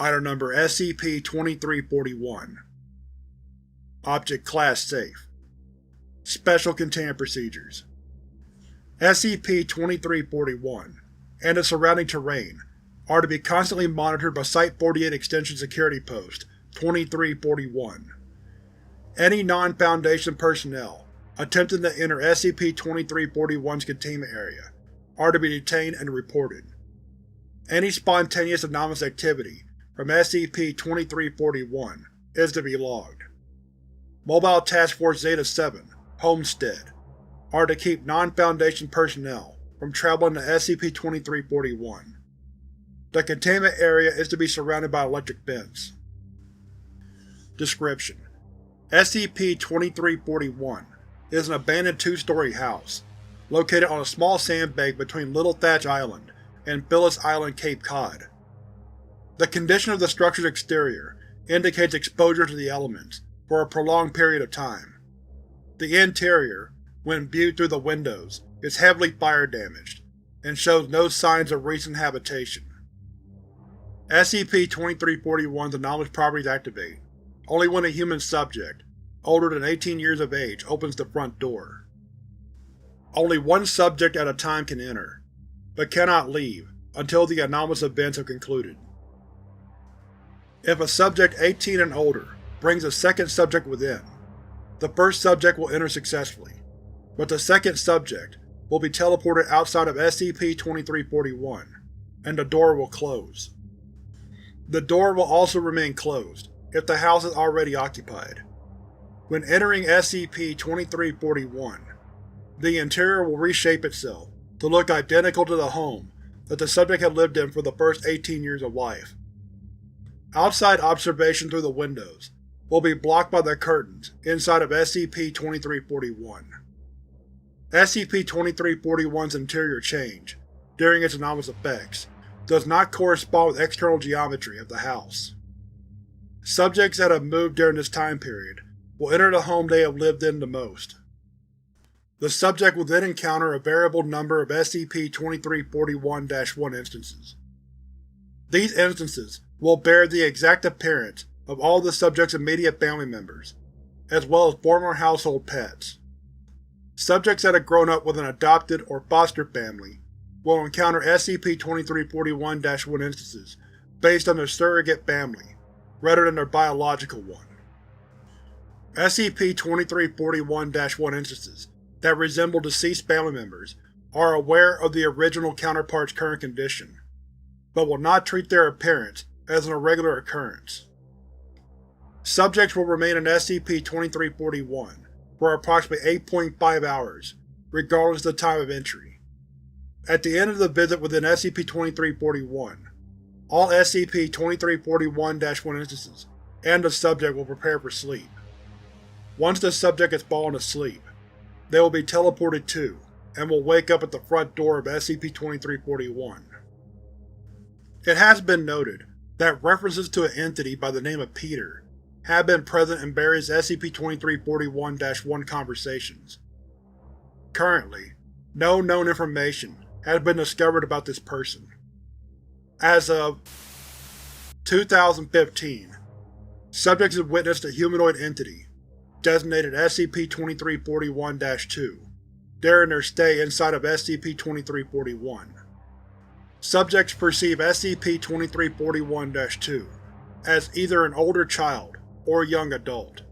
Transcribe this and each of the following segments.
Item Number SCP-2341. Object Class Safe. Special Containment Procedures. SCP-2341 and the surrounding terrain are to be constantly monitored by Site-48 Extension Security Post 2341. Any non-Foundation personnel attempting to enter SCP-2341's containment area are to be detained and reported. Any spontaneous anomalous activity from SCP-2341 is to be logged. Mobile Task Force Zeta-7, Homestead, are to keep non-Foundation personnel from traveling to SCP-2341. The containment area is to be surrounded by electric fence. Description: SCP-2341 is an abandoned two-story house, located on a small sandbank between Little Thatch Island and Phyllis Island, Cape Cod. The condition of the structure's exterior indicates exposure to the elements for a prolonged period of time. The interior, when viewed through the windows, is heavily fire-damaged and shows no signs of recent habitation. SCP-2341's anomalous properties activate only when a human subject, older than 18 years of age, opens the front door. Only one subject at a time can enter, but cannot leave until the anomalous events have concluded. If a subject 18 and older brings a second subject within, the first subject will enter successfully, but the second subject will be teleported outside of SCP-2341, and the door will close. The door will also remain closed if the house is already occupied. When entering SCP-2341, the interior will reshape itself to look identical to the home that the subject had lived in for the first 18 years of life. Outside observation through the windows will be blocked by the curtains inside of SCP-2341. SCP-2341's interior change, during its anomalous effects, does not correspond with external geometry of the house. Subjects that have moved during this time period will enter the home they have lived in the most. The subject will then encounter a variable number of SCP-2341-1 instances. These instances will bear the exact appearance of all the subject's immediate family members, as well as former household pets. Subjects that have grown up with an adopted or foster family will encounter SCP-2341-1 instances based on their surrogate family, rather than their biological one. SCP-2341-1 instances that resemble deceased family members are aware of the original counterpart's current condition, but will not treat their appearance as an irregular occurrence. Subjects will remain in SCP-2341 for approximately 8.5 hours, regardless of the time of entry. At the end of the visit within SCP-2341, all SCP-2341-1 instances and the subject will prepare for sleep. Once the subject has fallen asleep, they will be teleported to, and will wake up at the front door of SCP-2341. It has been noted that references to an entity by the name of Peter have been present in various SCP-2341-1 conversations. Currently, no known information has been discovered about this person. As of 2015, subjects have witnessed a humanoid entity, designated SCP-2341-2, during their stay inside of SCP-2341. Subjects perceive SCP-2341-2 as either an older child or young adult.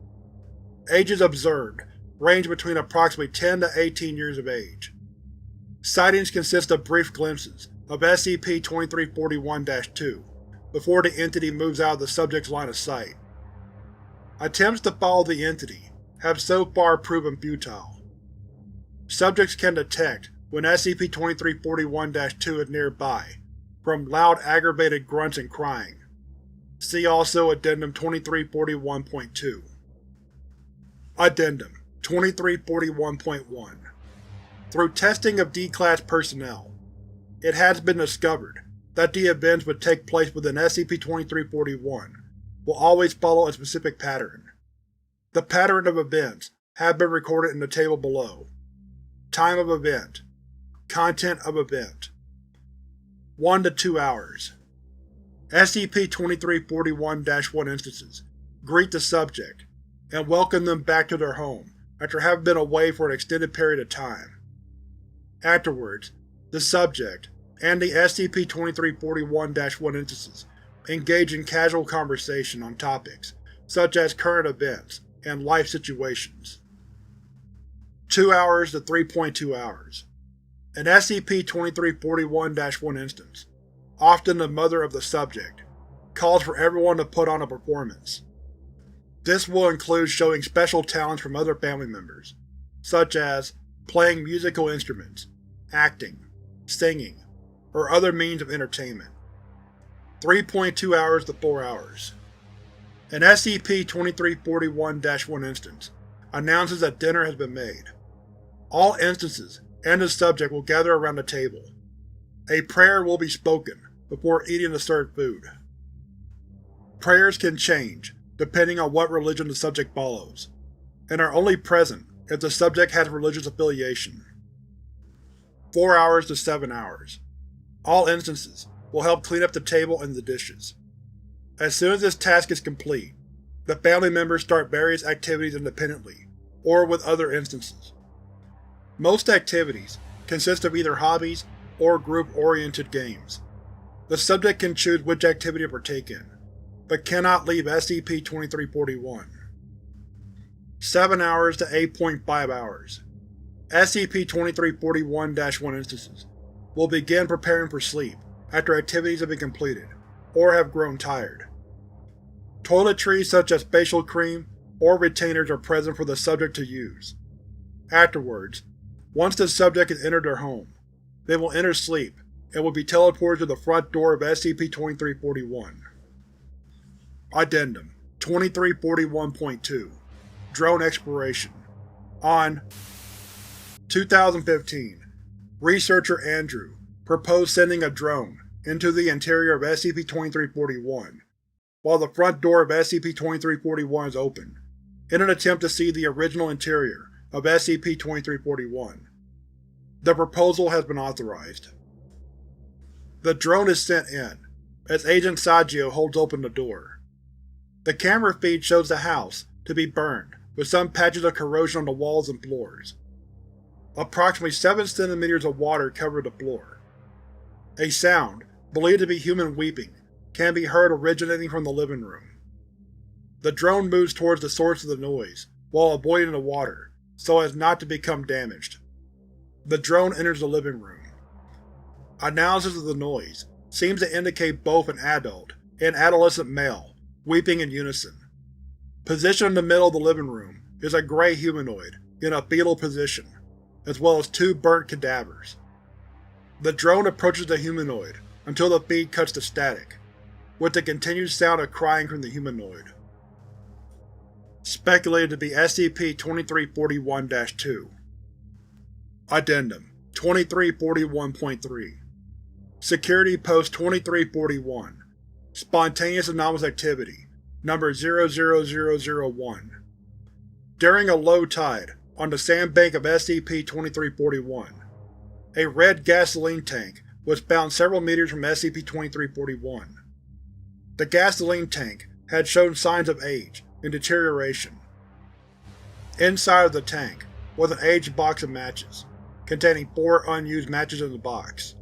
Ages observed range between approximately 10 to 18 years of age. Sightings consist of brief glimpses of SCP-2341-2 before the entity moves out of the subject's line of sight. Attempts to follow the entity have so far proven futile. Subjects can detect when SCP-2341-2 is nearby from loud aggravated grunts and crying. See also Addendum 2341.2. Addendum 2341.1. Through testing of D-Class personnel, it has been discovered that the events which take place within SCP-2341 will always follow a specific pattern. The pattern of events have been recorded in the table below. Time of event. Content of event. 1 to 2 hours. SCP-2341-1 instances greet the subject and welcome them back to their home after having been away for an extended period of time. Afterwards, the subject and the SCP-2341-1 instances engage in casual conversation on topics such as current events and life situations. 2 hours to 3.2 hours. An SCP-2341-1 instance, often the mother of the subject, calls for everyone to put on a performance. This will include showing special talents from other family members, such as playing musical instruments, acting, singing, or other means of entertainment. 3.2 hours to 4 hours. An SCP-2341-1 instance announces that dinner has been made. All instances and the subject will gather around the table. A prayer will be spoken before eating the served food. Prayers can change depending on what religion the subject follows, and are only present if the subject has religious affiliation. 4 hours to 7 hours. All instances will help clean up the table and the dishes. As soon as this task is complete, the family members start various activities independently, or with other instances. Most activities consist of either hobbies or group-oriented games. The subject can choose which activity to partake in, but cannot leave SCP-2341. 7 hours to 8.5 hours. SCP-2341-1 instances will begin preparing for sleep after activities have been completed, or have grown tired. Toiletries such as facial cream or retainers are present for the subject to use. Afterwards, once the subject has entered their home, they will enter sleep and will be teleported to the front door of SCP-2341. Addendum 2341.2 Drone Exploration. On 2015, researcher Andrew proposed sending a drone into the interior of SCP-2341 while the front door of SCP-2341 is open, in an attempt to see the original interior of SCP-2341. The proposal has been authorized. The drone is sent in, as Agent Saggio holds open the door. The camera feed shows the house to be burned, with some patches of corrosion on the walls and floors. Approximately 7 centimeters of water cover the floor. A sound, believed to be human weeping, can be heard originating from the living room. The drone moves towards the source of the noise, while avoiding the water, so as not to become damaged. The drone enters the living room. Analysis of the noise seems to indicate both an adult and adolescent male weeping in unison. Positioned in the middle of the living room is a gray humanoid in a fetal position, as well as 2 burnt cadavers. The drone approaches the humanoid until the feed cuts to static, with the continued sound of crying from the humanoid. Speculated to be SCP-2341-2. Addendum 2341.3 Security Post 2341 Spontaneous Anomalous Activity Number 00001. During a low tide on the sandbank of SCP-2341, a red gasoline tank was found several meters from SCP-2341. The gasoline tank had shown signs of age and deterioration. Inside of the tank was an aged box of matches, containing 4 unused matches in the box.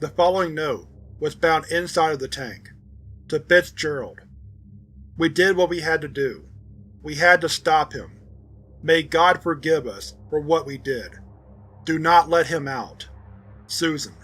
The following note was found inside of the tank. To Fitzgerald: "We did what we had to do. We had to stop him. May God forgive us for what we did. Do not let him out. Susan."